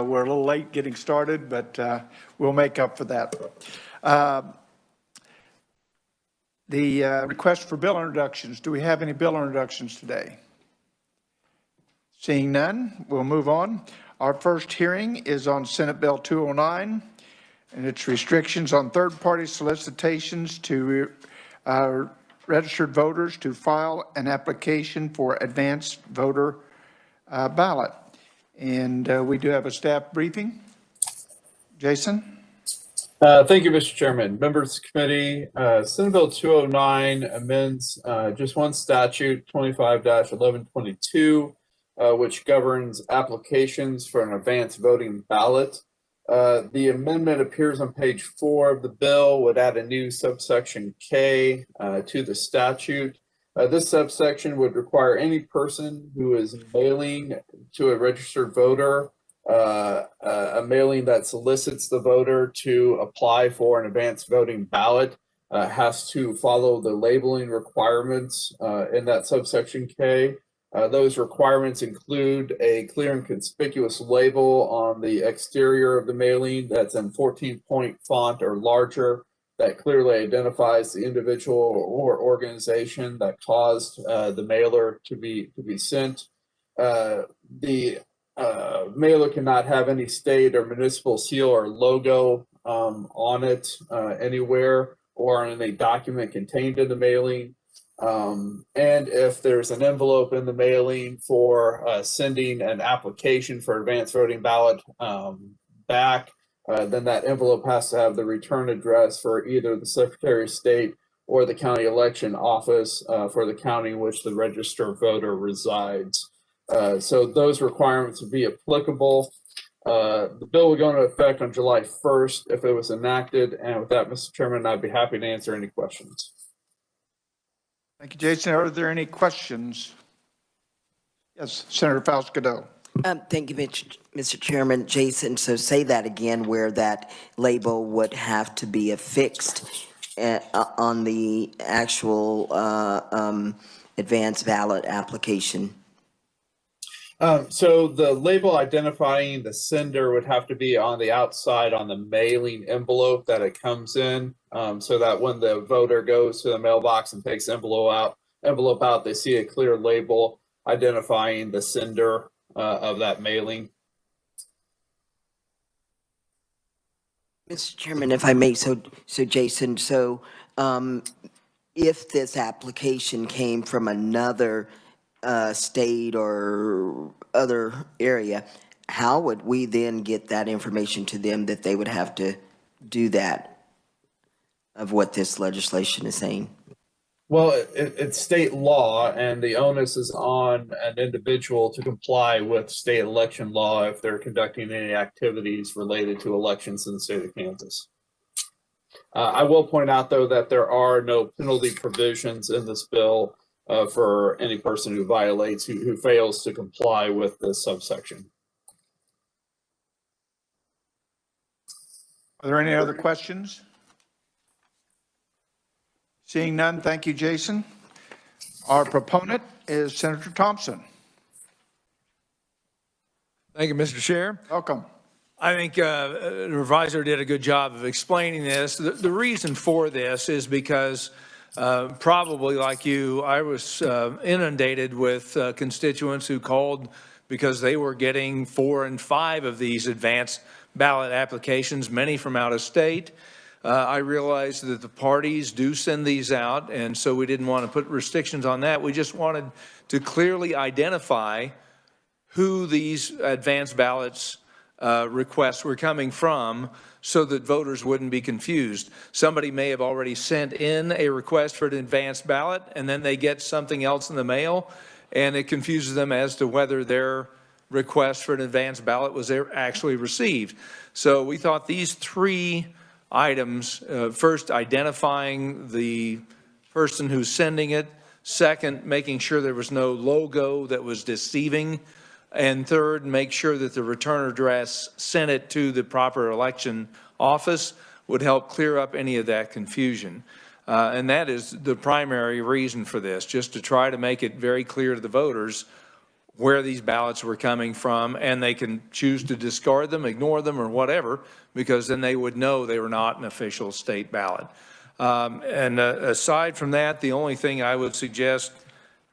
we're a little late getting started, but we'll make up for that. The request for bill introductions. Do we have any bill introductions today? Seeing none, we'll move on. Our first hearing is on Senate Bill 209, and it's restrictions on third-party solicitations to registered voters to file an application for advanced voter ballot. And we do have a staff briefing. Jason? Thank you, Mr. Chairman. Members of the committee, Senate Bill 209 amends just one statute, 25-1122, which governs applications for an advanced voting ballot. The amendment appears on page 4 of the bill, would add a new subsection K to the statute. This subsection would require any person who is mailing to a registered voter a mailing that solicits the voter to apply for an advanced voting ballot has to follow the labeling requirements in that subsection K. Those requirements include a clear and conspicuous label on the exterior of the mailing that's in 14-point font or larger that clearly identifies the individual or organization that caused the mailer to be sent. The mailer cannot have any state or municipal seal or logo on it anywhere or on a document contained in the mailing. And if there's an envelope in the mailing for sending an application for advanced voting ballot back, then that envelope has to have the return address for either the Secretary of State or the county election office for the county in which the registered voter resides. So those requirements would be applicable. The bill would go into effect on July 1st if it was enacted. And with that, Mr. Chairman, I'd be happy to answer any questions. Thank you, Jason. Are there any questions? Yes, Senator Faust-Godot. Thank you, Mr. Chairman. Jason, so say that again, where that label would have to be affixed on the actual advanced ballot application. So the label identifying the sender would have to be on the outside on the mailing envelope that it comes in, so that when the voter goes to the mailbox and takes the envelope out, they see a clear label identifying the sender of that mailing. Mr. Chairman, if I may, so Jason, so if this application came from another state or other area, how would we then get that information to them that they would have to do that of what this legislation is saying? Well, it's state law, and the onus is on an individual to comply with state election law if they're conducting any activities related to elections in the state of Kansas. I will point out, though, that there are no penalty provisions in this bill for any person who violates, who fails to comply with this subsection. Are there any other questions? Seeing none, thank you, Jason. Our proponent is Senator Thompson. Thank you, Mr. Chair. Welcome. I think the reviser did a good job of explaining this. The reason for this is because probably like you, I was inundated with constituents who called because they were getting 4 and 5 of these advanced ballot applications, many from out of state. I realized that the parties do send these out, and so we didn't want to put restrictions on that. We just wanted to clearly identify who these advanced ballots requests were coming from so that voters wouldn't be confused. Somebody may have already sent in a request for an advanced ballot, and then they get something else in the mail, and it confuses them as to whether their request for an advanced ballot was actually received. So we thought these 3 items, first identifying the person who's sending it, second making sure there was no logo that was deceiving, and third make sure that the return address sent it to the proper election office would help clear up any of that confusion. And that is the primary reason for this, just to try to make it very clear to the voters where these ballots were coming from, and they can choose to discard them, ignore them, or whatever, because then they would know they were not an official state ballot. And aside from that, the only thing I would suggest,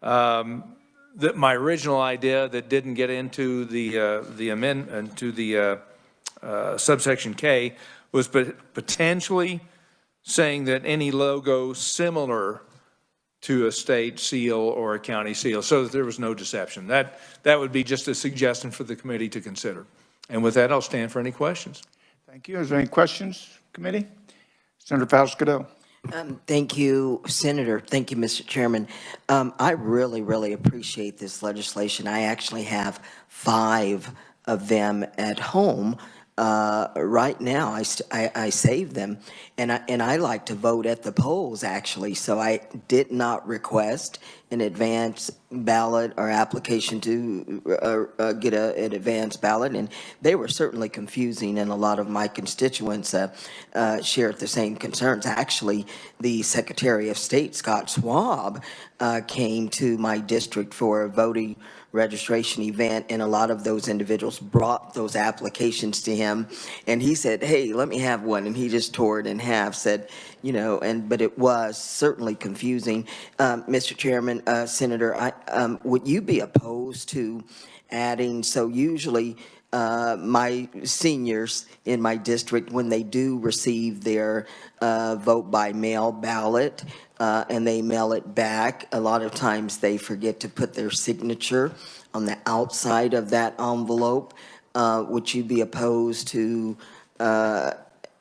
that my original idea that didn't get into the amendment to the subsection K was potentially saying that any logo similar to a state seal or a county seal, so that there was no deception. That would be just a suggestion for the committee to consider. And with that, I'll stand for any questions. Thank you. Is there any questions, committee? Senator Fausto. Thank you, Senator. Thank you, Mr. Chairman. I really, really appreciate this legislation. I actually have 5 of them at home. Right now, I saved them, and I like to vote at the polls, actually, so I did not request an advance ballot or application to get an advance ballot, and they were certainly confusing, and a lot of my constituents shared the same concerns. Actually, the Secretary of State, Scott Schwab, came to my district for a voting registration event, and a lot of those individuals brought those applications to him, and he said, hey, let me have one, and he just tore it in half, said, you know, but it was certainly confusing. Mr. Chairman, Senator, would you be opposed to adding, so usually my seniors in my district, when they do receive their vote by mail ballot, and they mail it back, a lot of times they forget to put their signature on the outside of that envelope. Would you be opposed to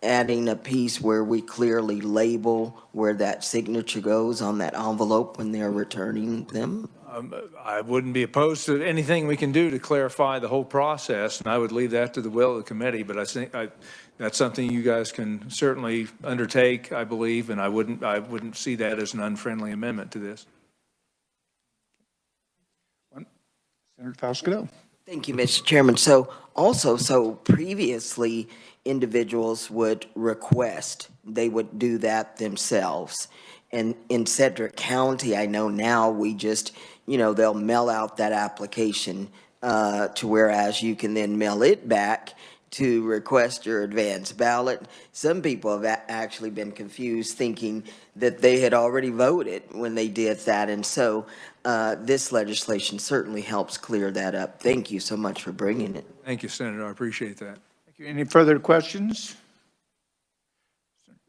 adding a piece where we clearly label where that signature goes on that envelope when they're returning them? I wouldn't be opposed to anything we can do to clarify the whole process, and I would leave that to the will of the committee, but I think that's something you guys can certainly undertake, I believe, and I wouldn't see that as an unfriendly amendment to this. Senator Fausto. Thank you, Mr. Chairman. So previously, individuals would request, they would do that themselves. And in Cedric County, I know now we just, you know, they'll mail out that application to whereas you can then mail it back to request your advance ballot. Some people have actually been confused thinking that they had already voted when they did that. And so this legislation certainly helps clear that up. Thank you so much for bringing it. Thank you, Senator. I appreciate that. Thank you. Any further questions?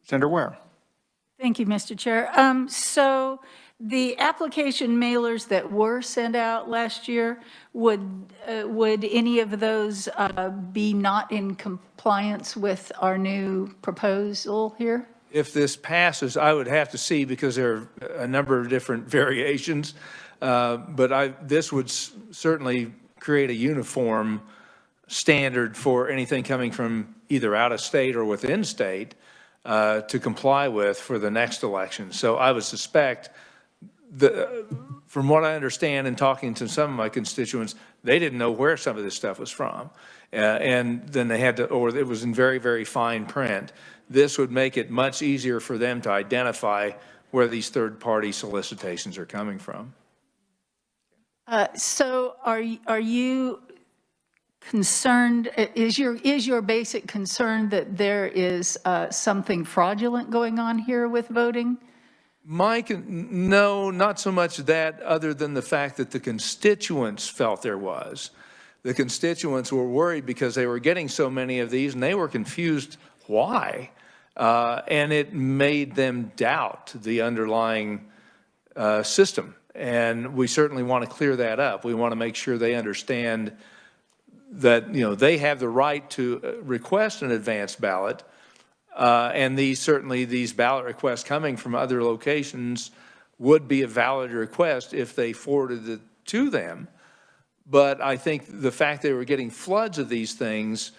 Senator Ware. Thank you, Mr. Chair. So the application mailers that were sent out last year, would any of those be not in compliance with our new proposal here? If this passes, I would have to see, because there are a number of different variations, but this would certainly create a uniform standard for anything coming from either out of state or within state to comply with for the next election. So I would suspect from what I understand in talking to some of my constituents, they didn't know where some of this stuff was from. And then they had to, or it was in very, very fine print. This would make it much easier for them to identify where these third-party solicitations are coming from. So are you concerned, is your basic concern that there is something fraudulent going on here with voting? Mike, no, not so much that, other than the fact that the constituents felt there was. The constituents were worried because they were getting so many of these, and they were confused why. And it made them doubt the underlying system. And we certainly want to clear that up. We want to make sure they understand that, you know, they have the right to request an advance ballot. And these ballot requests coming from other locations would be a valid request if they forwarded it to them. But I think the fact they were getting floods of these things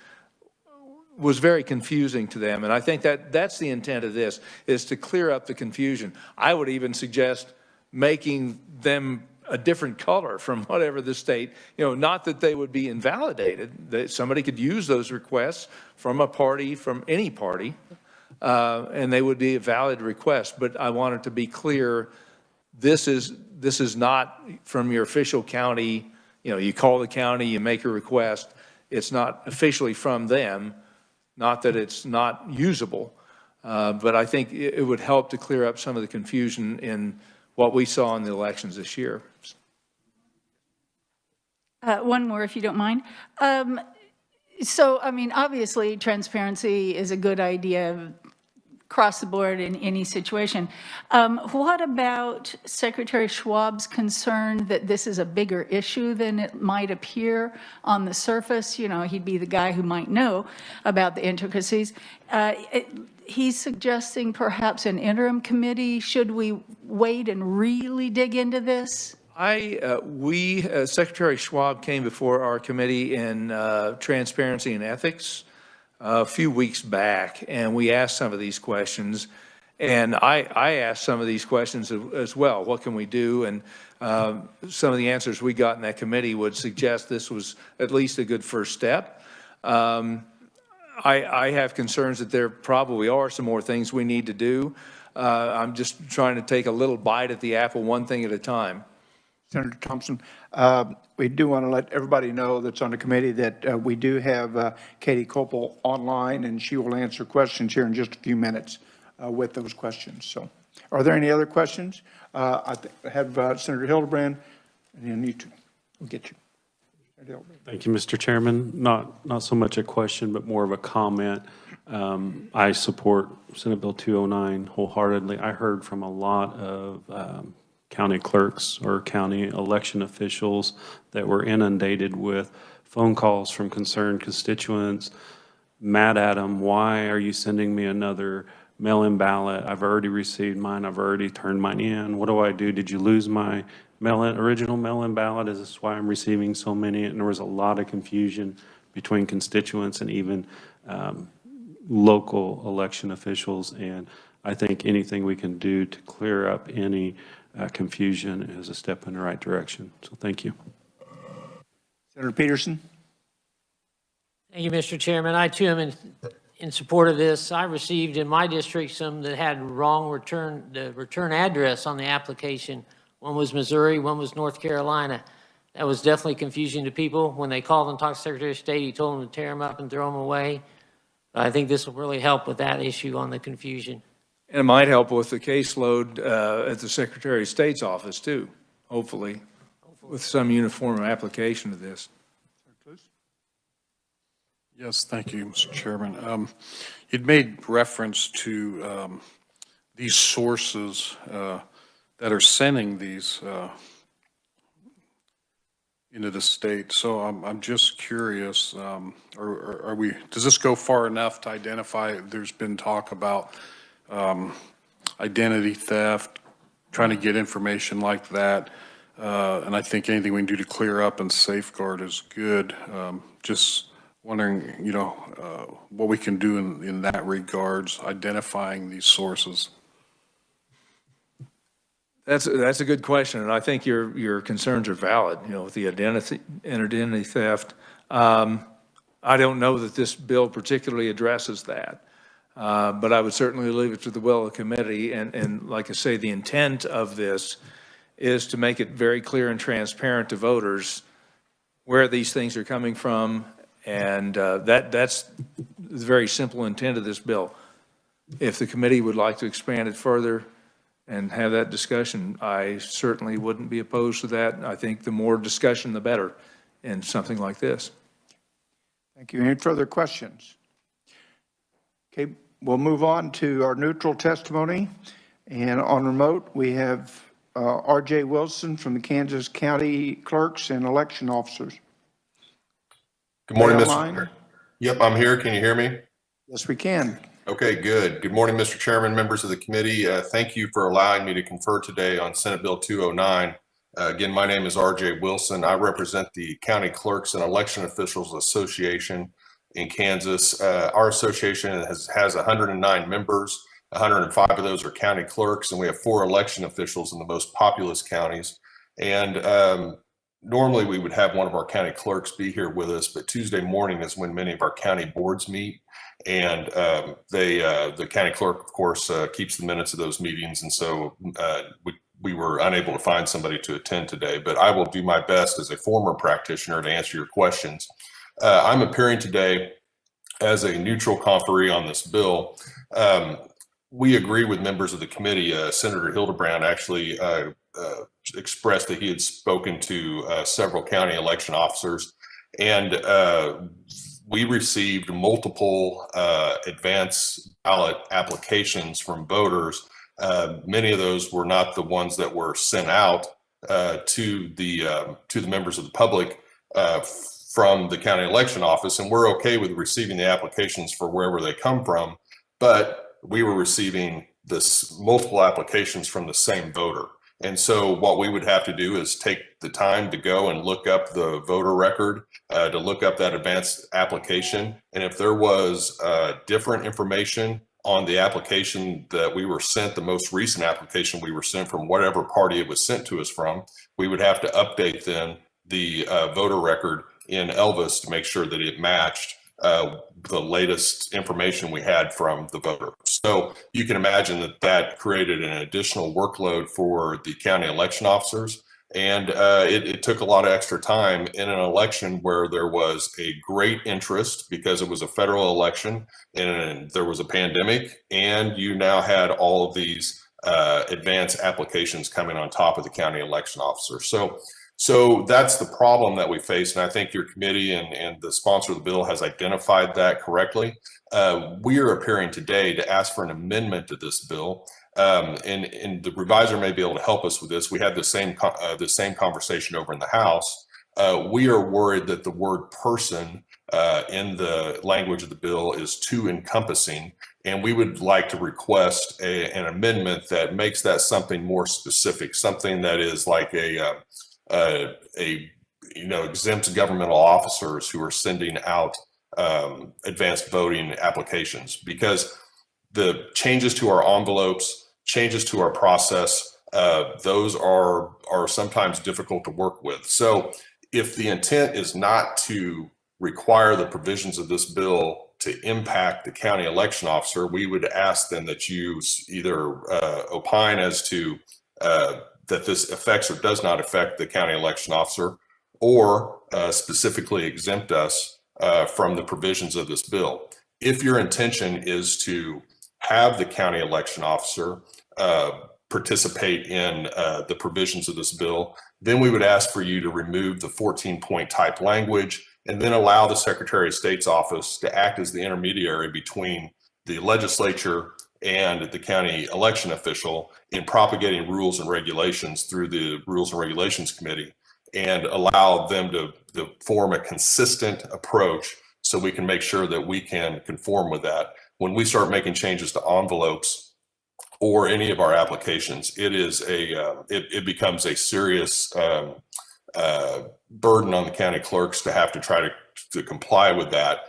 was very confusing to them. And I think that's the intent of this, is to clear up the confusion. I would even suggest making them a different color from whatever the state, you know, not that they would be invalidated, that somebody could use those requests from a party, from any party, and they would be a valid request. But I want it to be clear, this is not from your official county you call the county, you make a request. It's not officially from them, not that it's not usable. But I think it would help to clear up some of the confusion in what we saw in the elections this year. One more, if you don't mind. So, I mean, obviously, transparency is a good idea across the board in any situation. What about Secretary Schwab's concern that this is a bigger issue than it might appear on the surface? He'd be the guy who might know about the intricacies. He's suggesting perhaps an interim committee. Should we wait and really dig into this? Secretary Schwab came before our committee in Transparency and Ethics a few weeks back, and we asked some of these questions. And I asked some of these questions as well. What can we do? And some of the answers we got in that committee would suggest this was at least a good first step. I have concerns that there probably are some more things we need to do. I'm just trying to take a little bite at the apple, one thing at a time. Senator Thompson, we do want to let everybody know that's on the committee that we do have Katie Copel online, and she will answer questions here in just a few minutes with those questions. So are there any other questions? I have Senator Hildebrand, and then you two. We'll get you. Thank you, Mr. Chairman. Not so much a question, but more of a comment. I support Senate Bill 209 wholeheartedly. I heard from a lot of county clerks or county election officials that were inundated with phone calls from concerned constituents, mad at them. Why are you sending me another mail-in ballot? I've already received mine. I've already turned mine in. What do I do? Did you lose my original mail-in ballot? Is this why I'm receiving so many? And there was a lot of confusion between constituents and even local election officials. And I think anything we can do to clear up any confusion is a step in the right direction. So thank you. Senator Peterson. Thank you, Mr. Chairman. I too am in support of this. I received in my district some that had wrong return address on the application. One was Missouri, one was North Carolina. That was definitely confusing to people. When they called and talked to Secretary of State, he told them to tear them up and throw them away. I think this will really help with that issue on the confusion. And it might help with the caseload at the Secretary of State's office too, hopefully, with some uniform application of this. Yes, thank you, Mr. Chairman. You'd made reference to these sources that are sending these into the state. So I'm just curious, does this go far enough to identify? There's been talk about identity theft, trying to get information like that. And I think anything we can do to clear up and safeguard is good. Just wondering, what we can do in that regards, identifying these sources. That's a good question, and I think your concerns are valid. With the identity theft. I don't know that this bill particularly addresses that, but I would certainly leave it to the will of the committee. And like I say, the intent of this is to make it very clear and transparent to voters where these things are coming from, and that's the very simple intent of this bill. If the committee would like to expand it further and have that discussion, I certainly wouldn't be opposed to that. I think the more discussion, the better in something like this. Thank you. Any further questions? Okay, we'll move on to our neutral testimony. And on remote, we have R.J. Wilson from the Kansas County Clerks and Election Officers. Good morning, Mr. Chairman. Chairman. Yep, I'm here. Can you hear me? Yes, we can. Okay, good. Good morning, Mr. Chairman, members of the committee. Thank you for allowing me to confer today on Senate Bill 209. Again, my name is R.J. Wilson. I represent the County Clerks and Election Officials Association in Kansas. Our association has 109 members. 105 of those are county clerks, and we have 4 election officials in the most populous counties. And normally we would have one of our county clerks be here with us, but Tuesday morning is when many of our county boards meet. And the county clerk, of course, keeps the minutes of those meetings. And so we were unable to find somebody to attend today, but I will do my best as a former practitioner to answer your questions. I'm appearing today as a neutral conferee on this bill. We agree with members of the committee. Senator Hildebrand actually expressed that he had spoken to several county election officers, and we received multiple advance ballot applications from voters. Many of those were not the ones that were sent out to the members of the public from the county election office, and we're okay with receiving the applications for wherever they come from, but we were receiving this multiple applications from the same voter. And so what we would have to do is take the time to go and look up the voter record, to look up that advanced application. And if there was different information on the application that we were sent, the most recent application we were sent from whatever party it was sent to us from, we would have to update then the voter record in Elvis to make sure that it matched the latest information we had from the voter. So you can imagine that that created an additional workload for the county election officers. And it took a lot of extra time in an election where there was a great interest because it was a federal election and there was a pandemic, and you now had all of these advance applications coming on top of the county election officer. So that's the problem that we face, and I think your committee and the sponsor of the bill has identified that correctly. We are appearing today to ask for an amendment to this bill, and the reviser may be able to help us with this. We had the same conversation over in the House. We are worried that the word person in the language of the bill is too encompassing, and we would like to request an amendment that makes that something more specific, something that is like exempts governmental officers who are sending out advanced voting applications, because the changes to our envelopes, changes to our process, those are sometimes difficult to work with. So if the intent is not to require the provisions of this bill to impact the county election officer, we would ask then that you either opine as to that this affects or does not affect the county election officer, or specifically exempt us from the provisions of this bill. If your intention is to have the county election officer participate in the provisions of this bill, then we would ask for you to remove the 14-point type language and then allow the Secretary of State's office to act as the intermediary between the legislature and the county election official in propagating rules and regulations through the Rules and Regulations Committee, and allow them to form a consistent approach so we can make sure that we can conform with that. When we start making changes to envelopes or any of our applications, it becomes a serious burden on the county clerks to have to try to comply with that.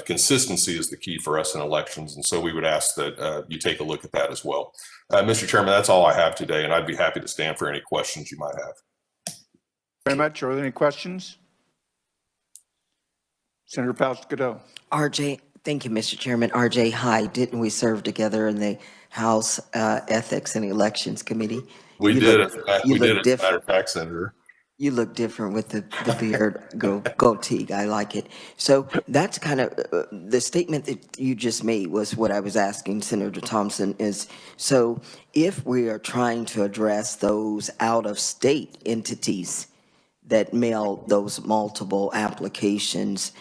Consistency is the key for us in elections, and so we would ask that you take a look at that as well. Mr. Chairman, that's all I have today, and I'd be happy to stand for any questions you might have. Very much. Are there any questions? Senator Palscado. RJ, thank you, Mr. Chairman. RJ, hi, didn't we serve together in the House Ethics and Elections Committee? We did, as a matter of fact, Senator. You look different with the beard goatee. I like it. So that's kind of the statement that you just made was what I was asking Senator Thompson is, so if we are trying to address those out-of-state entities that mail those multiple applications,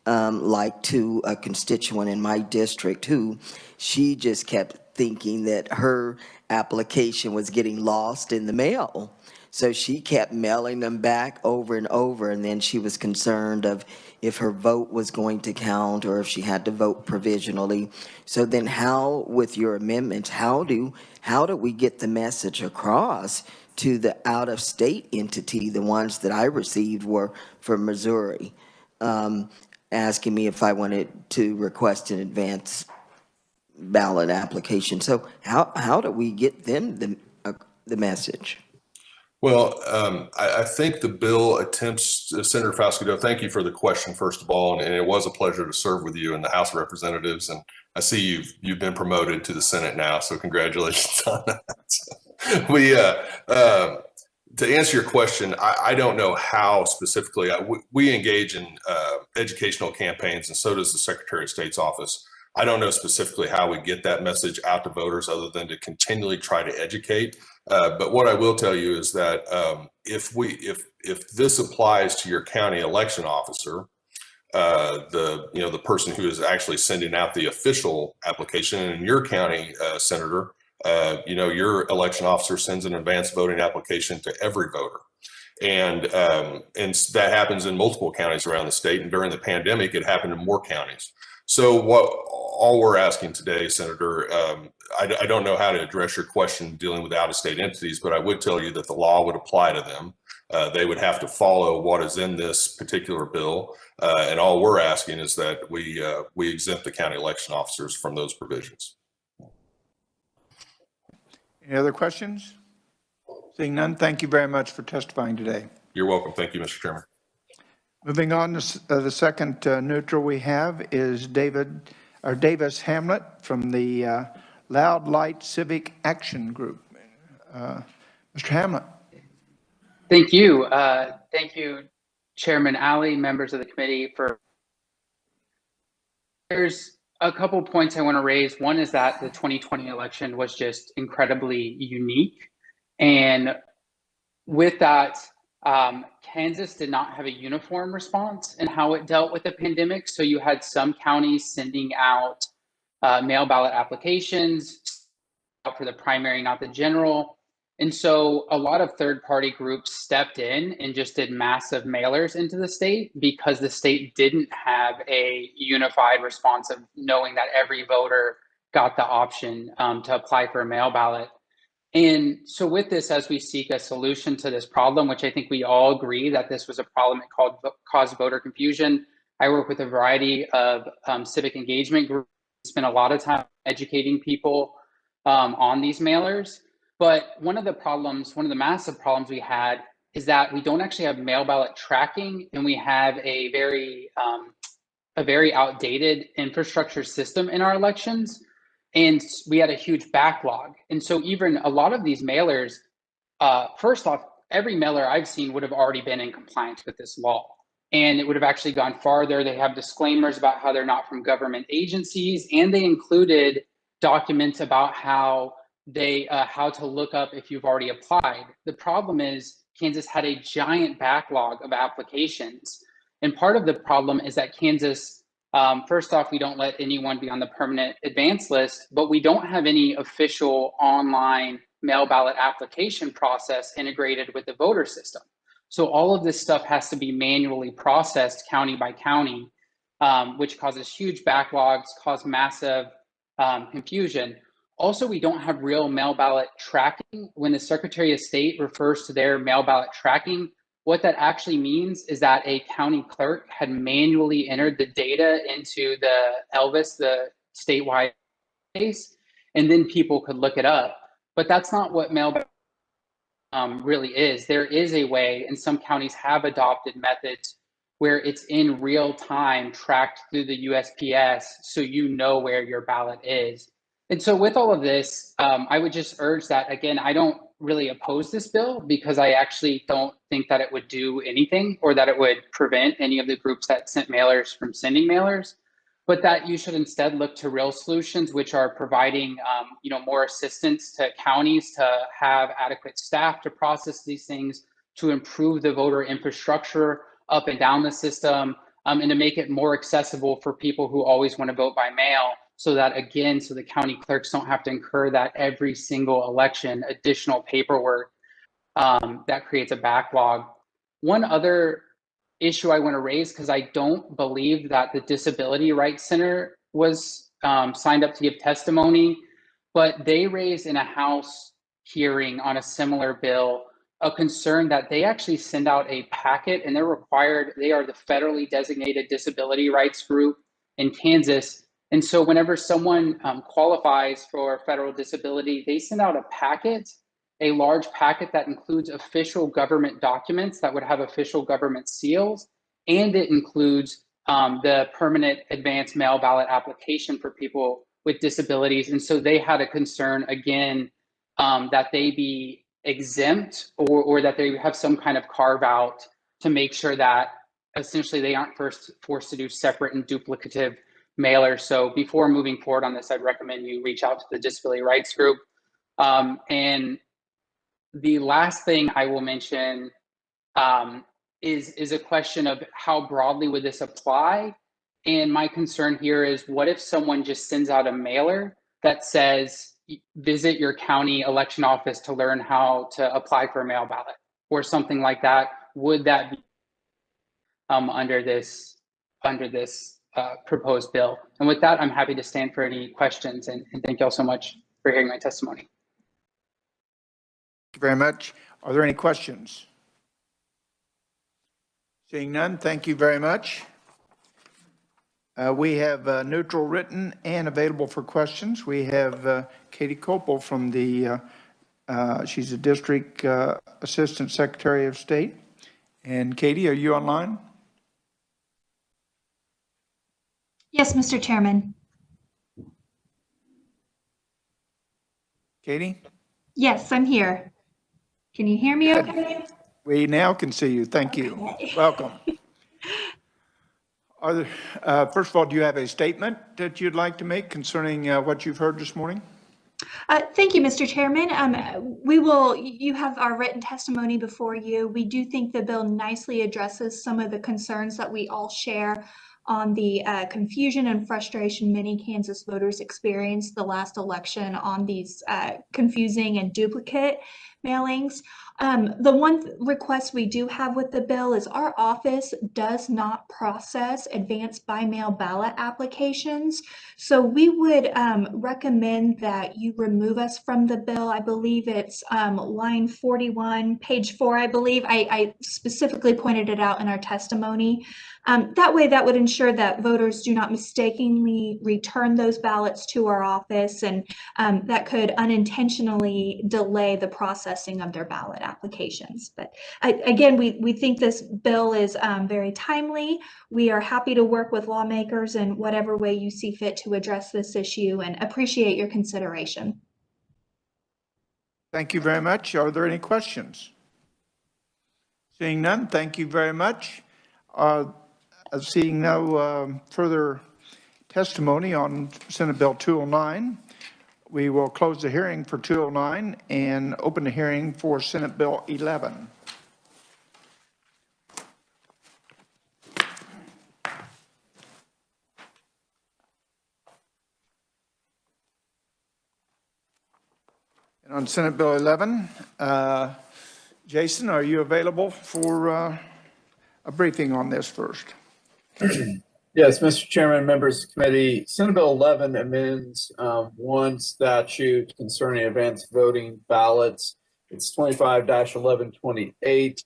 like to a constituent in my district who she just kept thinking that her application was getting lost in the mail. So she kept mailing them back over and over, and then she was concerned of if her vote was going to count or if she had to vote provisionally. So then how, with your amendments, how do we get the message across to the out-of-state entity? The ones that I received were from Missouri, asking me if I wanted to request an advance ballot application. So how do we get them the message? Well, I think the bill attempts, Senator Falscado, thank you for the question, first of all, and it was a pleasure to serve with you in the House of Representatives, and I see you've been promoted to the Senate now, so congratulations on that. To answer your question, I don't know how specifically. We engage in educational campaigns, and so does the Secretary of State's office. I don't know specifically how we get that message out to voters other than to continually try to educate. But what I will tell you is that if this applies to your county election officer, the person who is actually sending out the official application, and in your county, Senator, your election officer sends an advanced voting application to every voter. And that happens in multiple counties around the state. And during the pandemic, it happened in more counties. So all we're asking today, Senator, I don't know how to address your question dealing with out-of-state entities, but I would tell you that the law would apply to them. They would have to follow what is in this particular bill. And all we're asking is that we exempt the county election officers from those provisions. Any other questions? Seeing none, thank you very much for testifying today. You're welcome. Thank you, Mr. Chairman. Moving on, the second neutral we have is Davis Hamlet from the Loud Light Civic Action Group. Mr. Hamlet. Thank you. Thank you, Chairman Alley, members of the committee. There's a couple points I want to raise. One is that the 2020 election was just incredibly unique. And with that, Kansas did not have a uniform response in how it dealt with the pandemic. So you had some counties sending out mail ballot applications out for the primary, not the general. And so a lot of third-party groups stepped in and just did massive mailers into the state because the state didn't have a unified response of knowing that every voter got the option to apply for a mail ballot. And so with this, as we seek a solution to this problem, which I think we all agree that this was a problem that caused voter confusion, I work with a variety of civic engagement groups, spend a lot of time educating people on these mailers. But one of the massive problems we had is that we don't actually have mail ballot tracking, and we have a very outdated infrastructure system in our elections. And we had a huge backlog. And so even a lot of these mailers, first off, every mailer I've seen would have already been in compliance with this law. And it would have actually gone farther. They have disclaimers about how they're not from government agencies, and they included documents about how to look up if you've already applied. The problem is Kansas had a giant backlog of applications. And part of the problem is that Kansas, first off, we don't let anyone be on the permanent advance list, but we don't have any official online mail ballot application process integrated with the voter system. So all of this stuff has to be manually processed county by county, which causes huge backlogs, cause massive confusion. Also, we don't have real mail ballot tracking. When the Secretary of State refers to their mail ballot tracking, what that actually means is that a county clerk had manually entered the data into the ELVIS, the statewide base, and then people could look it up. But that's not what mail ballot really is. There is a way, and some counties have adopted methods where it's in real time tracked through the USPS, so you know where your ballot is. And so with all of this, I would just urge that, again, I don't really oppose this bill because I actually don't think that it would do anything or that it would prevent any of the groups that sent mailers from sending mailers, but that you should instead look to real solutions, which are providing more assistance to counties to have adequate staff to process these things, to improve the voter infrastructure up and down the system, and to make it more accessible for people who always want to vote by mail. So that, again, so the county clerks don't have to incur that every single election additional paperwork that creates a backlog. One other issue I want to raise, because I don't believe that the Disability Rights Center was signed up to give testimony, but they raised in a House hearing on a similar bill a concern that they actually send out a packet, and they are the federally designated disability rights group in Kansas. And so whenever someone qualifies for federal disability, they send out a packet, a large packet that includes official government documents that would have official government seals, and it includes the permanent advance mail ballot application for people with disabilities. And so they had a concern, again, that they be exempt or that they have some kind of carve out to make sure that essentially they aren't forced to do separate and duplicative mailers. So before moving forward on this, I'd recommend you reach out to the disability rights group. And the last thing I will mention is a question of how broadly would this apply? And my concern here is, what if someone just sends out a mailer that says, visit your county election office to learn how to apply for a mail ballot or something like that? Would that be under this proposed bill? And with that, I'm happy to stand for any questions, and thank you all so much for hearing my testimony. Thank you very much. Are there any questions? Seeing none, thank you very much. We have neutral written and available for questions. We have Katie Copel from the, she's a district assistant secretary of state. And Katie, are you online? Yes, Mr. Chairman. Katie? Yes, I'm here. Can you hear me okay? We now can see you. Thank you. Okay. Welcome. Are there, first of all, do you have a statement that you'd like to make concerning what you've heard this morning? Thank you, Mr. Chairman. You have our written testimony before you. We do think the bill nicely addresses some of the concerns that we all share on the confusion and frustration many Kansas voters experienced the last election on these confusing and duplicate mailings. The one request we do have with the bill is our office does not process advanced by mail ballot applications. So we would recommend that you remove us from the bill. I believe it's line 41, page 4, I believe. I specifically pointed it out in our testimony. That way, that would ensure that voters do not mistakenly return those ballots to our office, and that could unintentionally delay the processing of their ballot applications. But again, we think this bill is very timely. We are happy to work with lawmakers in whatever way you see fit to address this issue, and appreciate your consideration. Thank you very much. Are there any questions? Seeing none, thank you very much. Seeing no further testimony on Senate Bill 209, we will close the hearing for 209 and open the hearing for Senate Bill 11. And on Senate Bill 11, Jason, are you available for a briefing on this first? Yes, Mr. Chairman, members of the committee, Senate Bill 11 amends one statute concerning advanced voting ballots. It's 25-1128,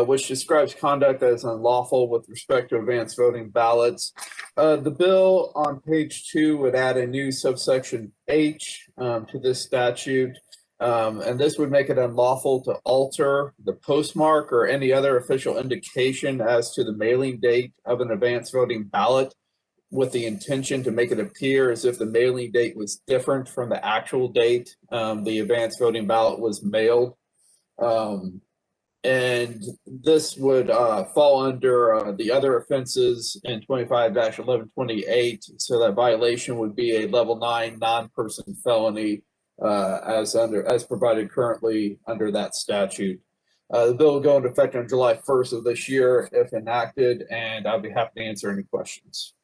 which describes conduct that is unlawful with respect to advanced voting ballots. The bill on page 2 would add a new subsection H to this statute. And this would make it unlawful to alter the postmark or any other official indication as to the mailing date of an advanced voting ballot with the intention to make it appear as if the mailing date was different from the actual date the advanced voting ballot was mailed. And this would fall under the other offenses in 25-1128. So that violation would be a level 9 non-person felony as provided currently under that statute. The bill will go into effect on July 1st of this year if enacted, and I'll be happy to answer any questions.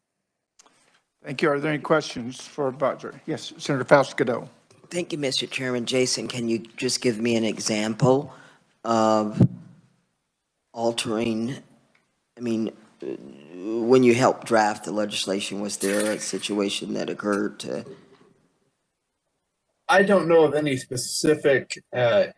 Thank you. Are there any questions for advisor? Yes, Senator Faust-Godot. Thank you, Mr. Chairman. Jason, can you just give me an example of altering, I mean, when you helped draft the legislation, was there a situation that occurred to? I don't know of any specific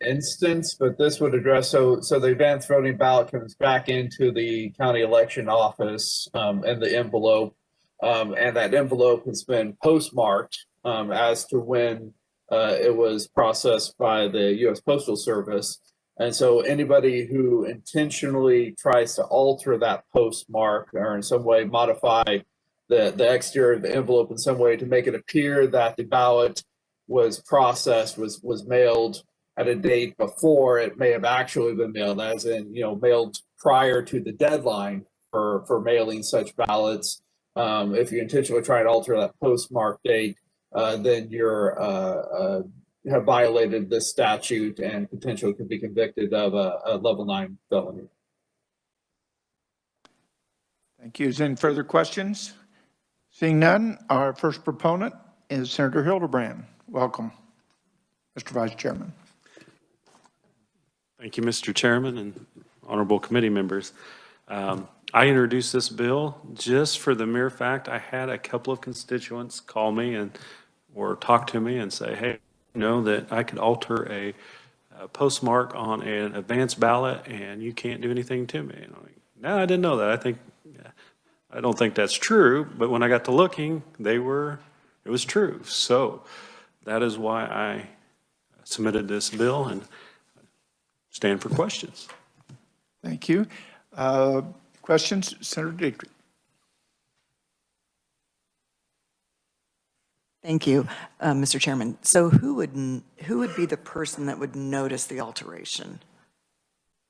instance, but this would address, so the advanced voting ballot comes back into the county election office in the envelope, and that envelope has been postmarked as to when it was processed by the U.S. Postal Service. And so anybody who intentionally tries to alter that postmark or in some way modify the exterior of the envelope in some way to make it appear that the ballot was processed, was mailed at a date before it may have actually been mailed, as in, mailed prior to the deadline for mailing such ballots. If you intentionally try and alter that postmark date, then you're have violated this statute and potentially could be convicted of a level 9 felony. Thank you. Is there any further questions? Seeing none, our first proponent is Senator Hildebrand. Welcome, Mr. Vice Chairman. Thank you, Mr. Chairman and honorable committee members. I introduced this bill just for the mere fact I had a couple of constituents call me or talk to me and say, hey, that I could alter a postmark on an advance ballot and you can't do anything to me. And I'm like, no, I didn't know that. I don't think that's true. But when I got to looking, it was true. So that is why I submitted this bill and stand for questions. Thank you. Questions, Senator Dietrich? Thank you, Mr. Chairman. So who would be the person that would notice the alteration?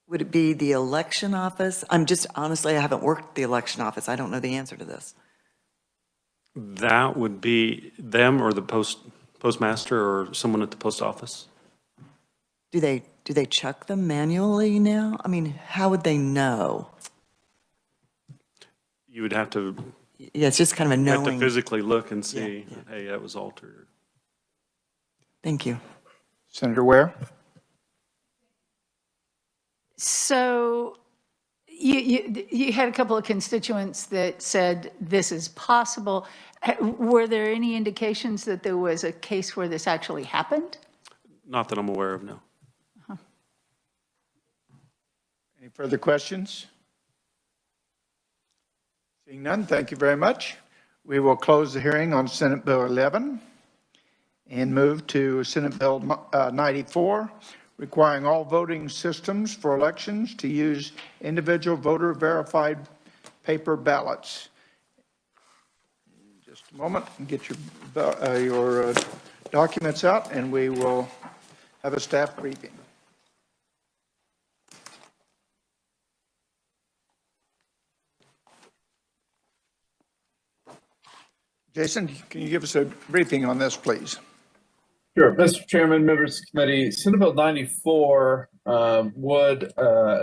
Would it be the election office? Honestly, I haven't worked the election office. I don't know the answer to this. That would be them or the postmaster or someone at the post office. Do they check them manually now? I mean, how would they know? You would have to. Yeah, it's just kind of a knowing. Have to physically look and see, hey, that was altered. Thank you. Senator Ware? So you had a couple of constituents that said this is possible. Were there any indications that there was a case where this actually happened? Not that I'm aware of, no. Any further questions? Seeing none, thank you very much. We will close the hearing on Senate Bill 11 and move to Senate Bill 94, requiring all voting systems for elections to use individual voter verified paper ballots. Just a moment, and get your documents out, and we will have a staff briefing. Jason, can you give us a briefing on this, please? Sure. Mr. Chairman, members of the committee, Senate Bill 94 would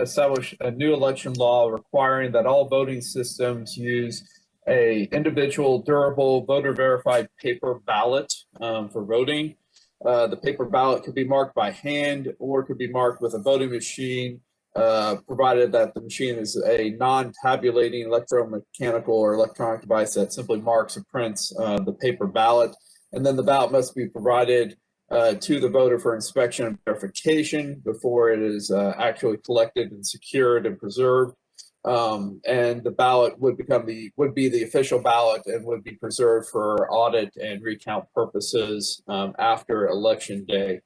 establish a new election law requiring that all voting systems use a individual durable voter verified paper ballot for voting. The paper ballot could be marked by hand or could be marked with a voting machine, provided that the machine is a non-tabulating electromechanical or electronic device that simply marks or prints the paper ballot. And then the ballot must be provided to the voter for inspection and verification before it is actually collected and secured and preserved. And the ballot would be the official ballot and would be preserved for audit and recount purposes after Election Day.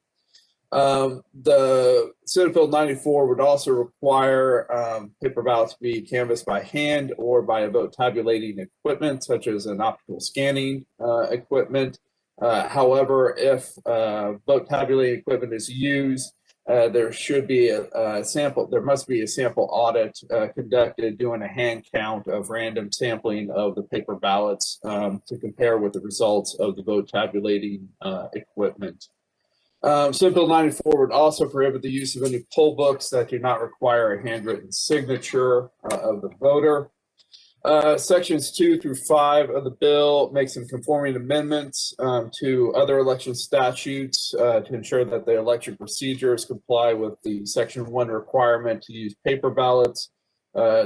The Senate Bill 94 would also require paper ballots to be canvassed by hand or by a vote tabulating equipment, such as an optical scanning equipment. However, if vote tabulating equipment is used, there should be a sample. There must be a sample audit conducted doing a hand count of random sampling of the paper ballots to compare with the results of the vote tabulating equipment. Senate Bill 94 would also prohibit the use of any poll books that do not require a handwritten signature of the voter. Sections 2 through 5 of the bill make some conforming amendments to other election statutes to ensure that the election procedures comply with the Section 1 requirement to use paper ballots.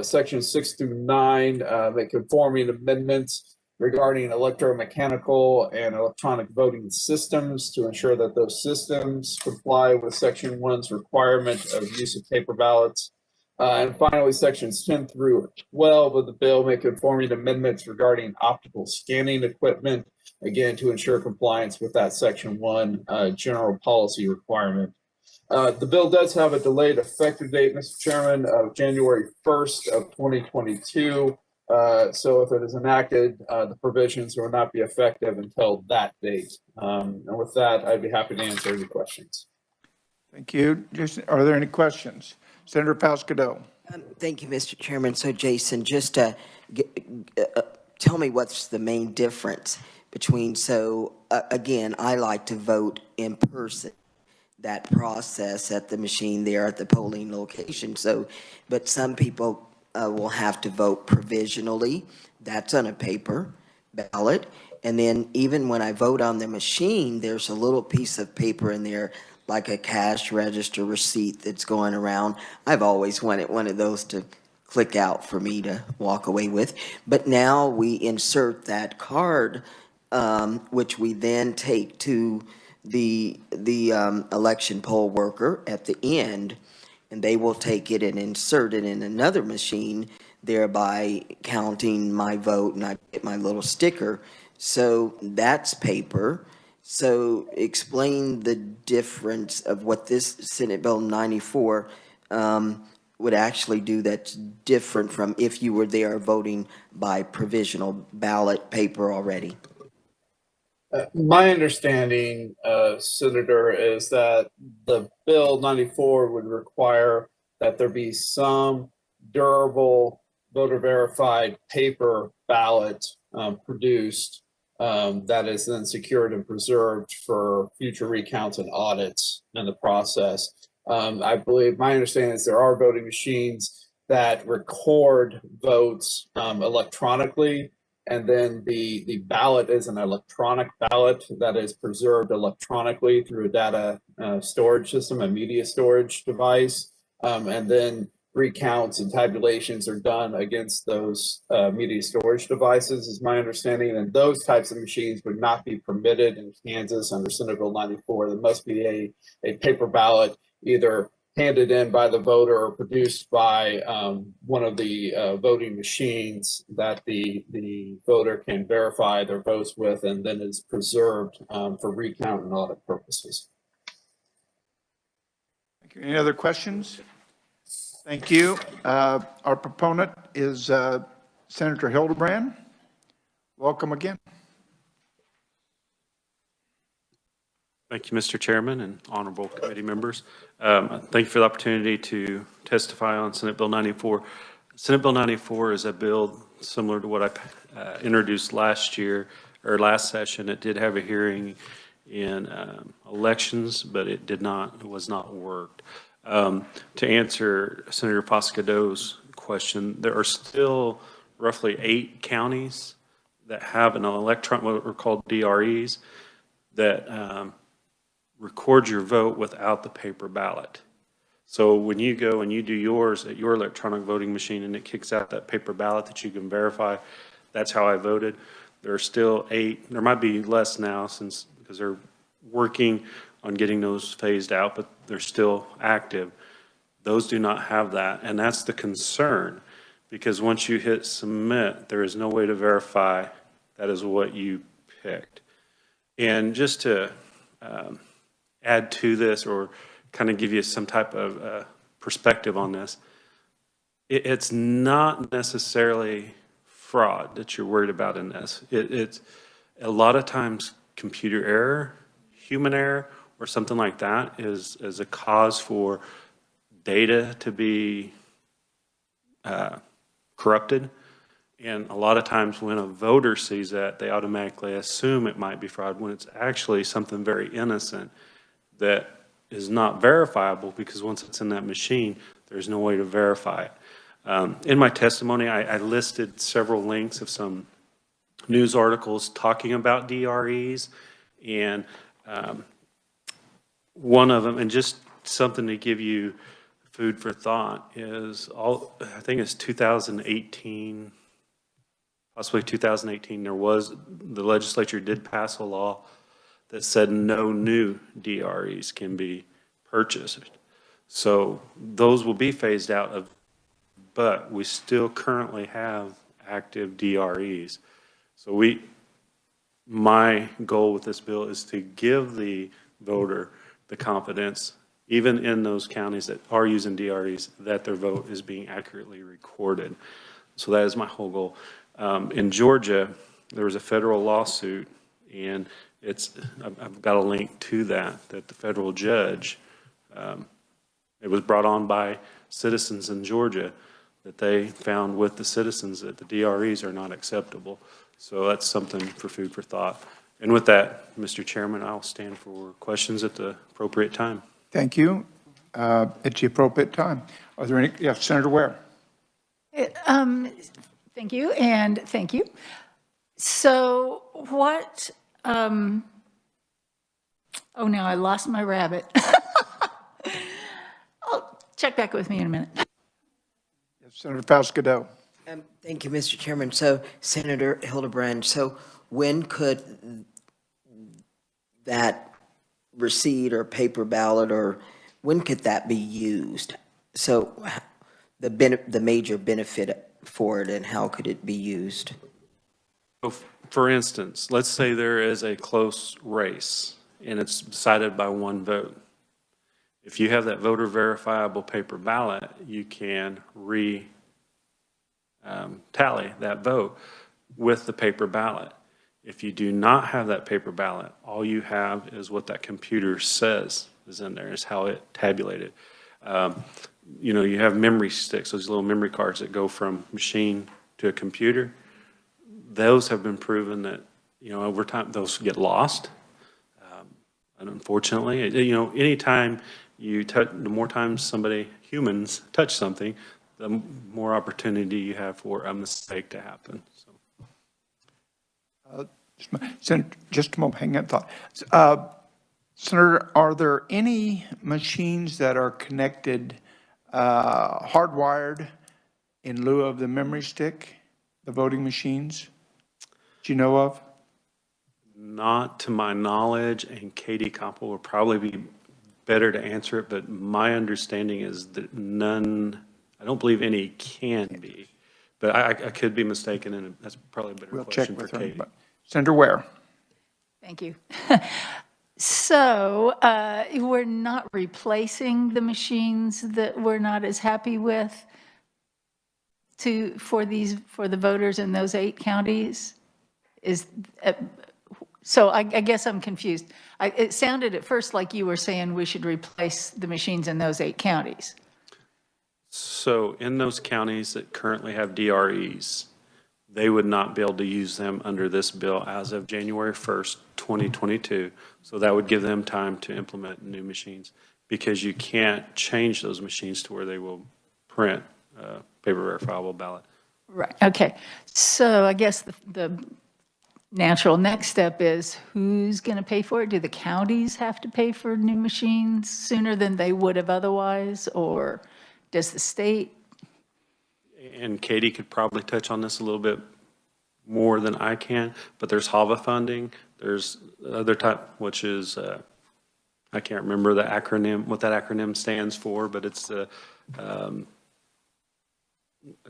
Sections 6 through 9 make conforming amendments regarding electromechanical and electronic voting systems to ensure that those systems comply with Section 1's requirement of use of paper ballots. And finally, sections 10 through 12 of the bill make conforming amendments regarding optical scanning equipment, again, to ensure compliance with that Section 1 general policy requirement. The bill does have a delayed effective date, Mr. Chairman, of January 1st of 2022. So if it is enacted, the provisions will not be effective until that date. And with that, I'd be happy to answer any questions. Thank you. Are there any questions? Senator Pascal. Thank you, Mr. Chairman. So Jason, just to tell me what's the main difference between, again, I like to vote in person, that process at the machine there at the polling location. But some people will have to vote provisionally. That's on a paper ballot. And then even when I vote on the machine, there's a little piece of paper in there, like a cash register receipt that's going around. I've always wanted one of those to click out for me to walk away with. But now we insert that card, which we then take to the election poll worker at the end, and they will take it and insert it in another machine, thereby counting my vote, and I get my little sticker. So that's paper. So explain the difference of what this Senate Bill 94 would actually do that's different from if you were there voting by provisional ballot paper already. My understanding, Senator, is that the Bill 94 would require that there be some durable voter verified paper ballot produced that is then secured and preserved for future recounts and audits in the process. I believe, my understanding is there are voting machines that record votes electronically, and then the ballot is an electronic ballot that is preserved electronically through a data storage system, a media storage device, and then recounts and tabulations are done against those media storage devices, is my understanding. And those types of machines would not be permitted in Kansas under Senate Bill 94. There must be a paper ballot either handed in by the voter or produced by one of the voting machines that the voter can verify their votes with, and then is preserved for recount and audit purposes. Thank you. Any other questions? Thank you. Our proponent is Senator Hildebrand. Welcome again. Thank you, Mr. Chairman and honorable committee members. Thank you for the opportunity to testify on Senate Bill 94. Senate Bill 94 is a bill similar to what I introduced last year or last session. It did have a hearing in elections, but it was not worked. To answer Senator Pascado's question, there are still roughly 8 counties that have an electronic, what are called DREs, that record your vote without the paper ballot. So when you go and you do yours at your electronic voting machine and it kicks out that paper ballot that you can verify, that's how I voted. There are still 8, there might be less now because they're working on getting those phased out, but they're still active. Those do not have that, and that's the concern, because once you hit submit, there is no way to verify that is what you picked. And just to add to this, or kind of give you some type of perspective on this, it's not necessarily fraud that you're worried about in this. It's a lot of times computer error, human error, or something like that is a cause for data to be corrupted. And a lot of times when a voter sees that, they automatically assume it might be fraud when it's actually something very innocent that is not verifiable, because once it's in that machine, there's no way to verify it. In my testimony, I listed several links of some news articles talking about DREs, and one of them, and just something to give you food for thought, is I think it's 2018, possibly 2018, the legislature did pass a law that said no new DREs can be purchased. So those will be phased out but we still currently have active DREs. So my goal with this bill is to give the voter the confidence, even in those counties that are using DREs, that their vote is being accurately recorded. So that is my whole goal. In Georgia, there was a federal lawsuit, and I've got a link to that the federal judge, it was brought on by citizens in Georgia, that they found with the citizens that the DREs are not acceptable. So that's something for food for thought. And with that, Mr. Chairman, I'll stand for questions at the appropriate time. Thank you. At the appropriate time. Are there any, yes, Senator Ware. Thank you, and thank you. So what, oh, now I lost my rabbit. I'll check back with me in a minute. Yes, Senator Falscadeau. Thank you, Mr. Chairman. So Senator Hildebrand, so when could that receipt or paper ballot, or when could that be used? So the major benefit for it, and how could it be used? So for instance, let's say there is a close race and it's decided by one vote. If you have that voter verifiable paper ballot, you can tally that vote with the paper ballot. If you do not have that paper ballot, all you have is what that computer says is in there, is how it tabulated. You know, you have memory sticks, those little memory cards that go from machine to a computer. Those have been proven that, you know, over time, those get lost. And unfortunately, you know, anytime you touch, the more times humans touch something, the more opportunity you have for a mistake to happen. So. Just a moment, hang on thought. Senator, are there any machines that are connected, hardwired in lieu of the memory stick, the voting machines? Do you know of? Not to my knowledge, and Katie Koppel will probably be better to answer it, but my understanding is that none, I don't believe any can be. But I could be mistaken, and that's probably a better question for Katie. Senator Ware. Thank you. So we're not replacing the machines that we're not as happy with for the voters in those 8 counties? So I guess I'm confused. It sounded at first like you were saying we should replace the machines in those 8 counties. So in those counties that currently have DREs, they would not be able to use them under this bill as of January 1st, 2022. So that would give them time to implement new machines, because you can't change those machines to where they will print paper verifiable ballot. Right, okay. So I guess the natural next step is, who's going to pay for it? Do the counties have to pay for new machines sooner than they would have otherwise, or does the state? And Katie could probably touch on this a little bit more than I can, but there's Halva Funding. There's other type, which is, I can't remember the acronym, what that acronym stands for, but it's a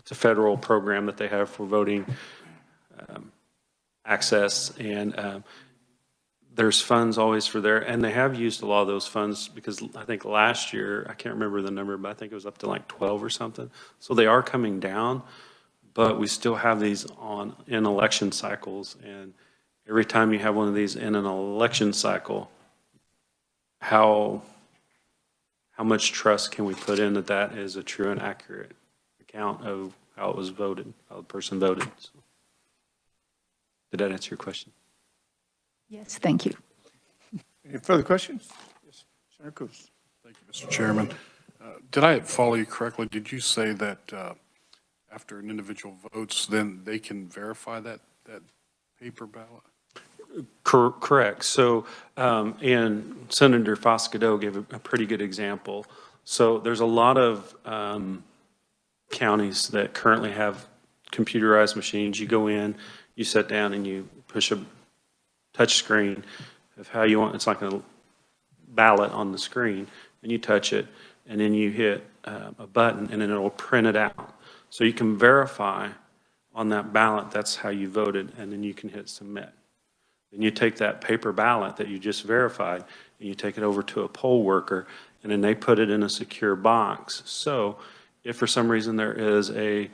federal program that they have for voting access, and there's funds always for there, and they have used a lot of those funds, because I think last year, I can't remember the number, but I think it was up to like 12 or something. So they are coming down, but we still have these in election cycles, and every time you have one of these in an election cycle, how much trust can we put in that is a true and accurate account of how it was voted, how the person voted? So, did that answer your question? Yes, thank you. Any further questions? Yes, Senator Coos. Thank you, Mr. Chairman. Did I follow you correctly? Did you say that after an individual votes, then they can verify that paper ballot? Correct. So, and Senator Foscadeau gave a pretty good example. So there's a lot of counties that currently have computerized machines. You go in, you sit down, and you push a touch screen of how you want. It's like a ballot on the screen, and you touch it, and then you hit a button, and then it'll print it out. So you can verify on that ballot that's how you voted, and then you can hit submit. Then you take that paper ballot that you just verified, and you take it over to a poll worker, and then they put it in a secure box. So if for some reason there is a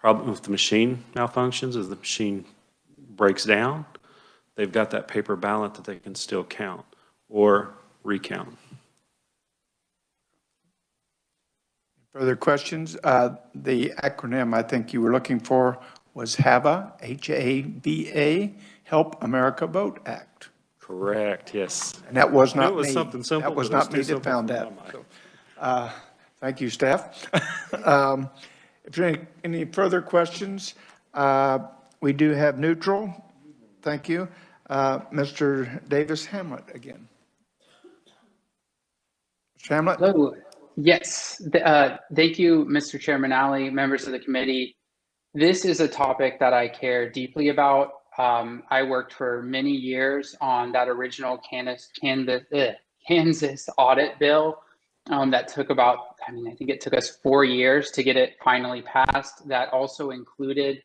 problem with the machine malfunctions is the machine breaks down. They've got that paper ballot that they can still count or recount. Further questions? The acronym I think you were looking for was HAVA, H-A-V-A, Help America Vote Act. Correct, yes. And that was I knew not it was me. something simple, That was but it was not too me that simple found for that. my mind. So, thank you, staff. If there are any further questions, we do have neutral. Thank you. Mr. Davis Hamlet again. Mr. Hamlet? Hello. Yes. Thank you, Mr. Chairman Alley, members of the committee. This is a topic that I care deeply about. I worked for many years on that original Kansas audit bill that took about, I think it took us 4 years to get it finally passed. That also included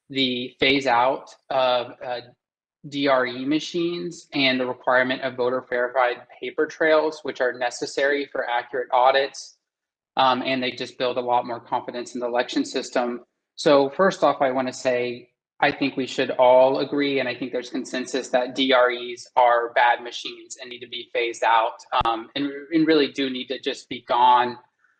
the phase out of DRE machines and the requirement of voter verified paper trails, which are necessary for accurate audits. And they just build a lot more confidence in the election system. So first off, I want to say, I think we should all agree, and I think there's consensus that DREs are bad machines and need to be phased out, and really do need to just be gone.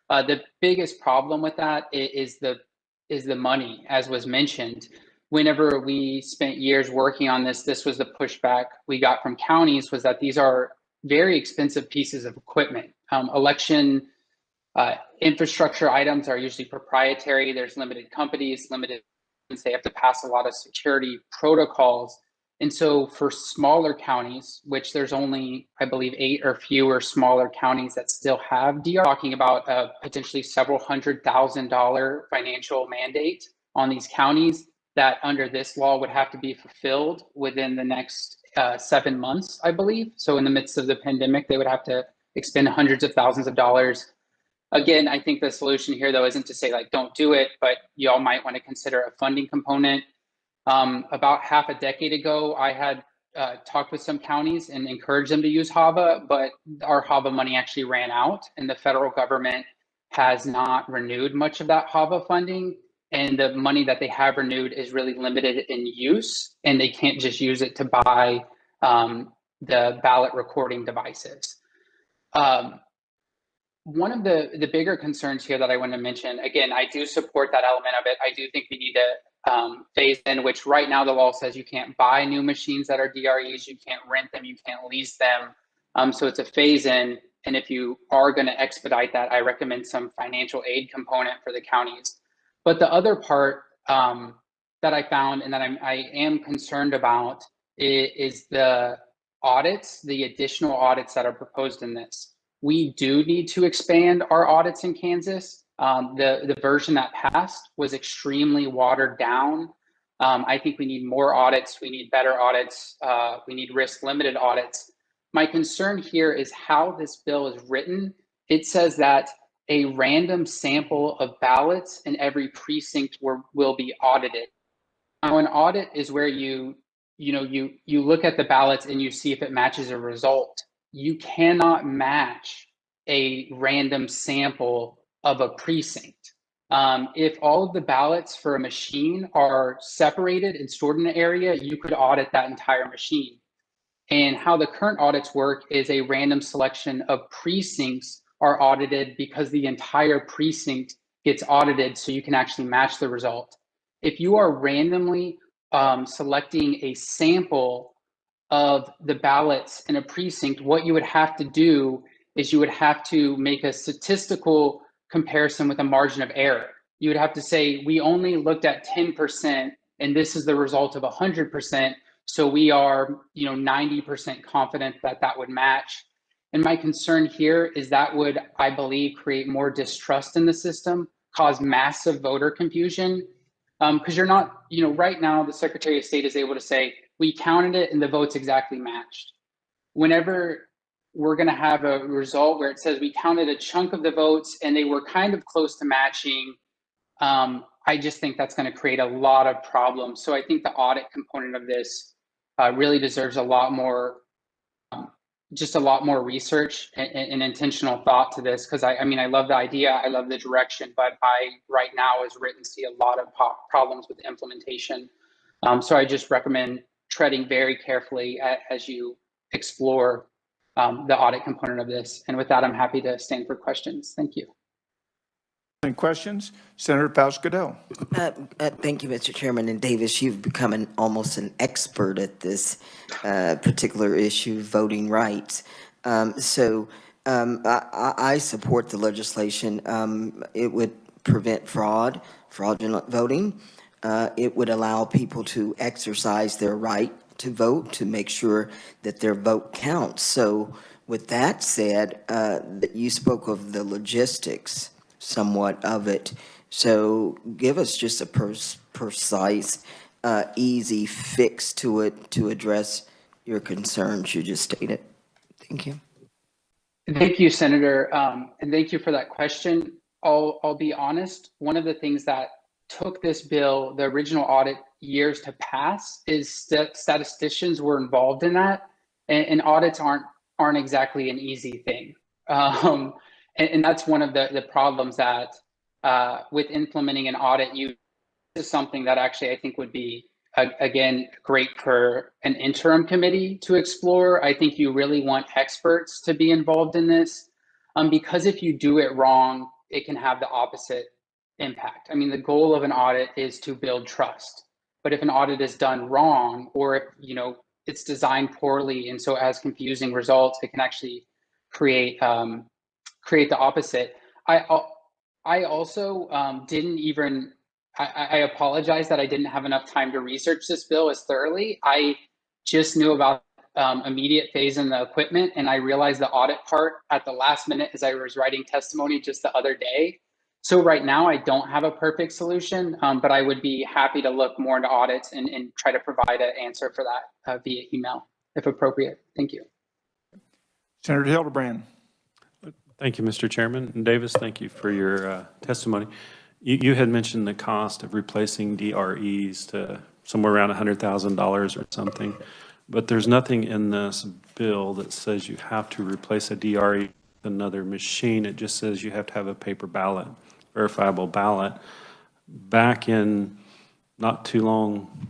The biggest problem with that is the money, as was mentioned. Whenever we spent years working on this was the pushback we got from counties, was that these are very expensive pieces of equipment. Election infrastructure items are usually proprietary. There's limited companies, limited, they have to pass a lot of security protocols. And so for smaller counties, which there's only, I believe, 8 or fewer smaller counties that still have DR, talking about a potentially several $100,000 financial mandate on these counties that under this law would have to be fulfilled within the next 7 months, I believe. So in the midst of the pandemic, they would have to expend hundreds of thousands of dollars. Again, I think the solution here, though, isn't to say, like, don't do it, but y'all might want to consider a funding component. About half a decade ago, I had talked with some counties and encouraged them to use HAVA, but our HAVA money actually ran out, and the federal government has not renewed much of that HAVA funding. And the money that they have renewed is really limited in use, and they can't just use it to buy the ballot recording devices. One of the bigger concerns here that I want to mention, again, I do support that element of it. I do think we need to phase in, which right now the law says you can't buy new machines that are DREs, you can't rent them, you can't lease them. So it's a phase in. And if you are going to expedite that, I recommend some financial aid component for the counties. But the other part that I found and that I am concerned about is the audits, the additional audits that are proposed in this. We do need to expand our audits in Kansas. The version that passed was extremely watered down. I think we need more audits. We need better audits. We need risk limited audits. My concern here is how this bill is written. It says that a random sample of ballots in every precinct will be audited. Now, an audit is where you look at the ballots and you see if it matches a result. You cannot match a random sample of a precinct. If all of the ballots for a machine are separated and stored in an area, you could audit that entire machine. And how the current audits work is a random selection of precincts are audited because the entire precinct gets audited so you can actually match the result. If you are randomly selecting a sample of the ballots in a precinct, what you would have to do is you would have to make a statistical comparison with a margin of error. You would have to say, we only looked at 10% and this is the result of 100%. So we are 90% confident that that would match. And my concern here is that would, I believe, create more distrust in the system, cause massive voter confusion. Because you're not, right now the Secretary of State is able to say, we counted it and the votes exactly matched. Whenever we're going to have a result where it says we counted a chunk of the votes and they were kind of close to matching, I just think that's going to create a lot of problems. So I think the audit component of this really deserves a lot more just a lot more research and intentional thought to this, because I mean, I love the idea, I love the direction, but I right now, as written, see a lot of problems with implementation. So I just recommend treading very carefully as you explore the audit component of this. And with that, I'm happy to stand for questions. Thank you. Any questions? Senator Pascal. Thank you, Mr. Chairman. And Davis, you've become almost an expert at this particular issue, voting rights. I support the legislation. It would prevent fraudulent voting. It would allow people to exercise their right to vote, to make sure that their vote counts. So with that said, you spoke of the logistics somewhat of it. So give us just a precise, easy fix to it to address your concerns you just stated. Thank you. Thank you, Senator. And thank you for that question. I'll be honest, one of the things that took this bill, the original audit, years to pass is that statisticians were involved in that, and audits aren't exactly an easy thing. And that's one of the problems that with implementing an audit, is something that actually I think would be, again, great for an interim committee to explore. I think you really want experts to be involved in this, because if you do it wrong, it can have the opposite impact. I mean, the goal of an audit is to build trust, but if an audit is done wrong, or if, it's designed poorly and so has confusing results, it can actually create the opposite. I also didn't even, I apologize that I didn't have enough time to research this bill as thoroughly. I just knew about immediate phase in the equipment, and I realized the audit part at the last minute as I was writing testimony just the other day. So right now I don't have a perfect solution, but I would be happy to look more into audits and try to provide an answer for that via email if appropriate. Thank you. Senator Hildebrand. Thank you, Mr. Chairman. And Davis, thank you for your testimony. You had mentioned the cost of replacing DREs to somewhere around $100,000 or something, but there's nothing in this bill that says you have to replace a DRE with another machine. It just says you have to have a paper ballot, verifiable ballot. Back in not too long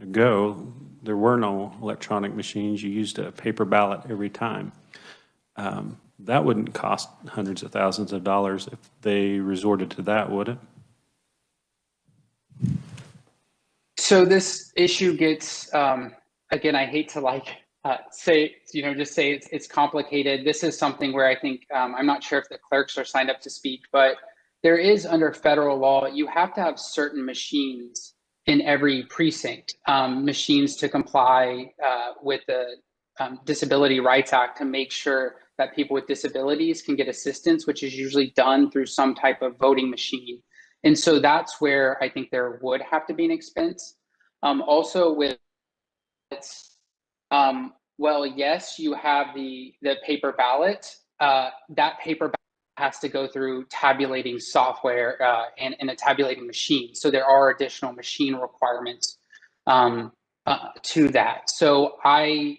ago, there were no electronic machines. You used a paper ballot every time. That wouldn't cost hundreds of thousands of dollars if they resorted to that, would it? So this issue gets, again, I hate to say, just say it's complicated. This is something where I think, I'm not sure if the clerks are signed up to speak, but there is, under federal law, you have to have certain machines in every precinct, machines to comply with the Disability Rights Act, to make sure that people with disabilities can get assistance, which is usually done through some type of voting machine. And so that's where I think there would have to be an expense. Also with, well, yes, you have the paper ballot. That paper ballot has to go through tabulating software and a tabulating machine. So there are additional machine requirements to that. So I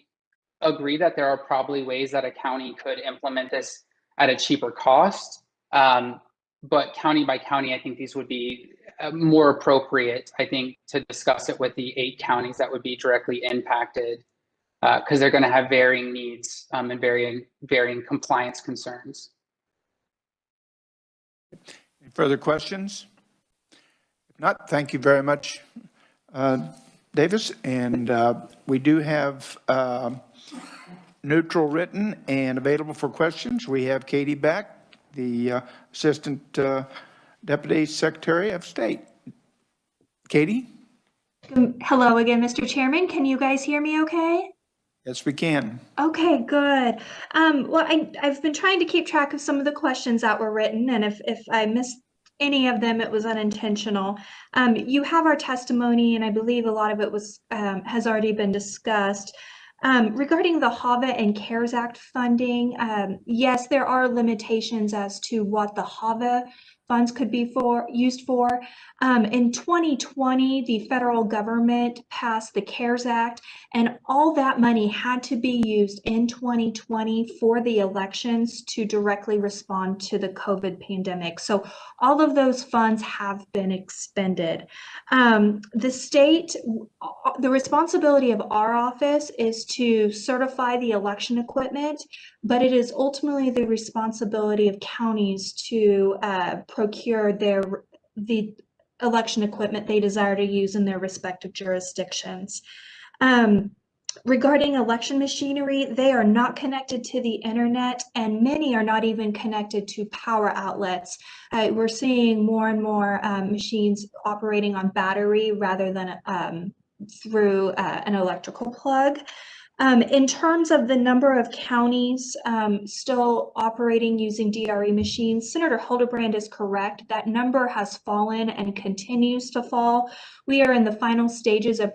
agree that there are probably ways that a county could implement this at a cheaper cost. But county by county, I think these would be more appropriate, I think, to discuss it with the 8 counties that would be directly impacted, because they're going to have varying needs and varying compliance concerns. Any further questions? If not, thank you very much, Davis. And we do have neutral written and available for questions. We have Katie Beck, the Assistant Deputy Secretary of State. Katie? Hello again, Mr. Chairman. Can you guys hear me okay? Yes, we can. Okay, good. Well, I've been trying to keep track of some of the questions that were written, and if I missed any of them, it was unintentional. You have our testimony, and I believe a lot of it was has already been discussed. Regarding the Halva and CARES Act funding, yes, there are limitations as to what the Halva funds could be used for. In 2020, the federal government passed the CARES Act, and all that money had to be used in 2020 for the elections to directly respond to the COVID pandemic. So all of those funds have been expended. The state, the responsibility of our office is to certify the election equipment, but it is ultimately the responsibility of counties to procure the election equipment they desire to use in their respective jurisdictions. Regarding election machinery, they are not connected to the internet, and many are not even connected to power outlets. We're seeing more and more machines operating on battery rather than through an electrical plug. In terms of the number of counties still operating using DRE machines, Senator Hildebrand is correct. That number has fallen and continues to fall. We are in the final stages of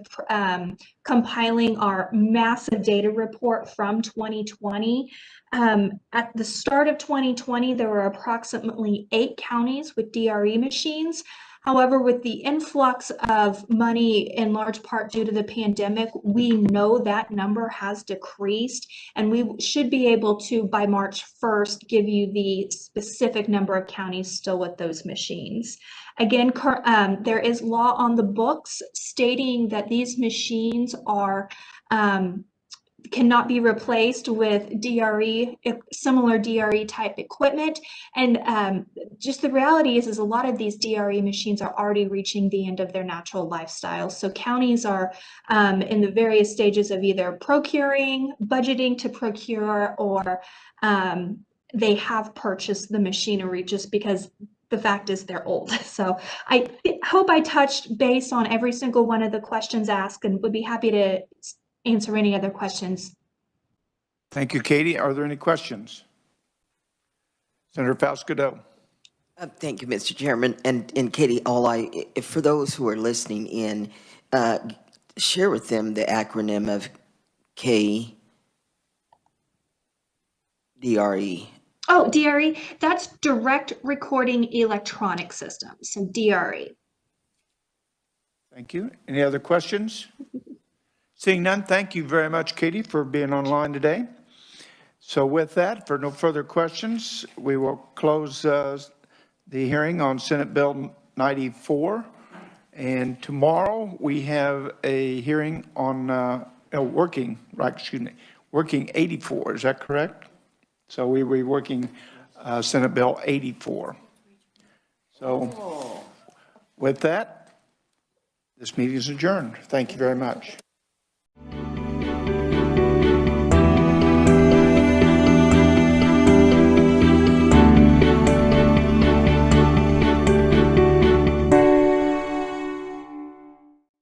compiling our massive data report from 2020. At the start of 2020, there were approximately 8 counties with DRE machines. However, with the influx of money in large part due to the pandemic, we know that number has decreased, and we should be able to, by March 1st, give you the specific number of counties still with those machines. Again, there is law on the books stating that these machines are cannot be replaced with DRE, similar DRE type equipment. And just the reality is a lot of these DRE machines are already reaching the end of their natural lifestyle. So counties are in the various stages of either procuring, budgeting to procure, or they have purchased the machinery just because the fact is they're old. So I hope I touched base on every single one of the questions asked, and would be happy to answer any other questions. Thank you, Katie. Are there any questions? Senator Falscadeau. Thank you, Mr. Chairman. And Katie, for those who are listening in, share with them the acronym of DRE. Oh, DRE, that's Direct Recording Electronic System, so DRE. Thank you. Any other questions? Seeing none, thank you very much, Katie, for being online today. So with that, for no further questions, we will close the hearing on Senate Bill 94. And tomorrow we have a hearing on working 84. Is that correct? So we will be working Senate Bill 84. So with that, this meeting is adjourned. Thank you very much.